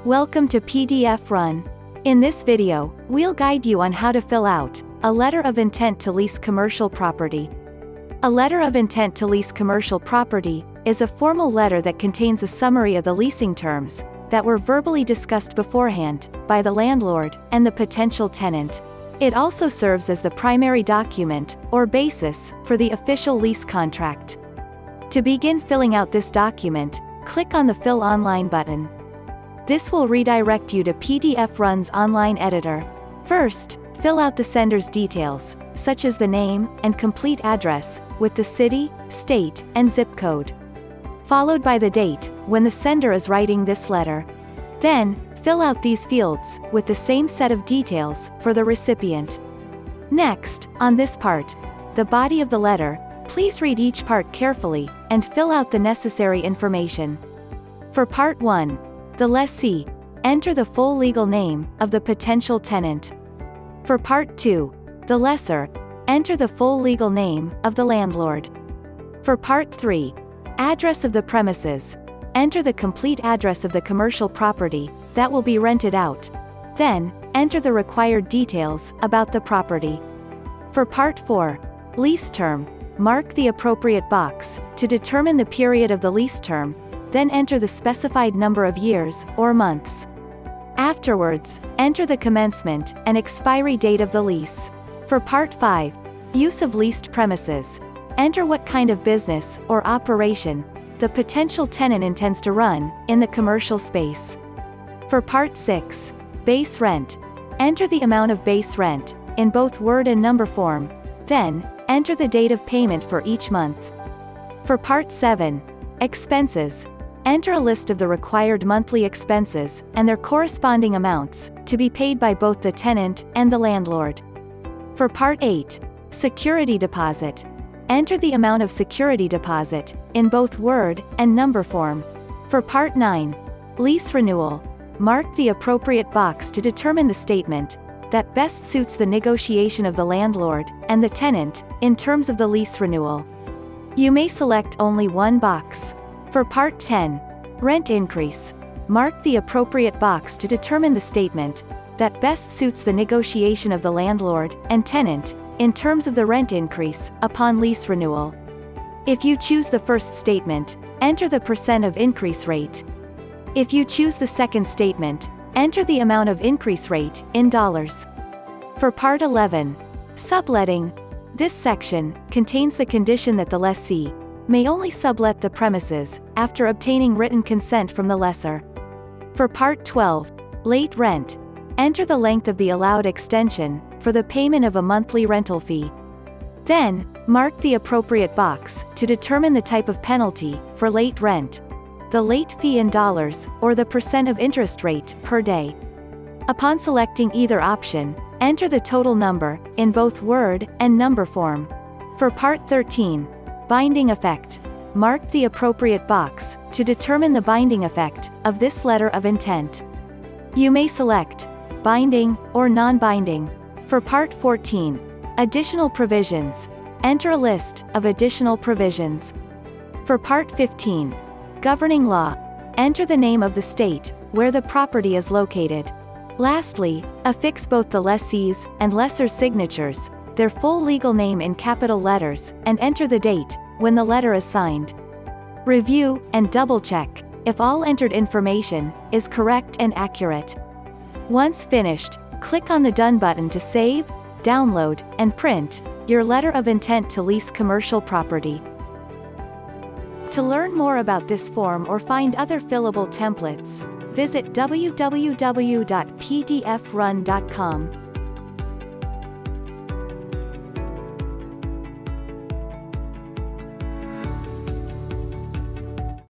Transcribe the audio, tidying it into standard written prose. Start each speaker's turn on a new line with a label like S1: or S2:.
S1: Welcome to PDFRun. In this video, we'll guide you on how to fill out a letter of intent to lease commercial property. A letter of intent to lease commercial property is a formal letter that contains a summary of the leasing terms that were verbally discussed beforehand by the landlord and the potential tenant. It also serves as the primary document or basis for the official lease contract. To begin filling out this document, click on the Fill Online button. This will redirect you to PDFRun's online editor. First, fill out the sender's details, such as the name and complete address, with the city, state, and zip code. Followed by the date, when the sender is writing this letter. Then, fill out these fields, with the same set of details, for the recipient. Next, on this part, the body of the letter, please read each part carefully, and fill out the necessary information. For Part 1, the lessee, enter the full legal name of the potential tenant. For Part 2, the lessor, enter the full legal name of the landlord. For Part 3, address of the premises, enter the complete address of the commercial property that will be rented out. Then, enter the required details about the property. For Part 4, lease term, mark the appropriate box to determine the period of the lease term, then enter the specified number of years or months. Afterwards, enter the commencement and expiry date of the lease. For Part 5, use of leased premises, enter what kind of business or operation the potential tenant intends to run in the commercial space. For Part 6, base rent, enter the amount of base rent in both word and number form, then enter the date of payment for each month. For Part 7, expenses, enter a list of the required monthly expenses and their corresponding amounts to be paid by both the tenant and the landlord. For Part 8, security deposit, enter the amount of security deposit in both word and number form. For Part 9, lease renewal, mark the appropriate box to determine the statement that best suits the negotiation of the landlord and the tenant in terms of the lease renewal. You may select only one box. For Part 10, rent increase, mark the appropriate box to determine the statement that best suits the negotiation of the landlord and tenant in terms of the rent increase upon lease renewal. If you choose the first statement, enter the % of increase rate. If you choose the second statement, enter the amount of increase rate in dollars. For Part 11, subletting, this section contains the condition that the lessee may only sublet the premises after obtaining written consent from the lessor. For Part 12, late rent, enter the length of the allowed extension for the payment of a monthly rental fee. Then, mark the appropriate box to determine the type of penalty for late rent, the late fee in dollars, or the % of interest rate per day. Upon selecting either option, enter the total number in both word and number form. For Part 13, binding effect, mark the appropriate box to determine the binding effect of this letter of intent. You may select binding or non-binding. For Part 14, additional provisions, enter a list of additional provisions. For Part 15, governing law, enter the name of the state where the property is located. Lastly, affix both the lessee's and lessor's signatures, their full legal name in capital letters, and enter the date when the letter is signed. Review and double-check if all entered information is correct and accurate. Once finished, click on the Done button to save, download, and print your letter of intent to lease commercial property. To learn more about this form or find other fillable templates, visit www.pdfrun.com.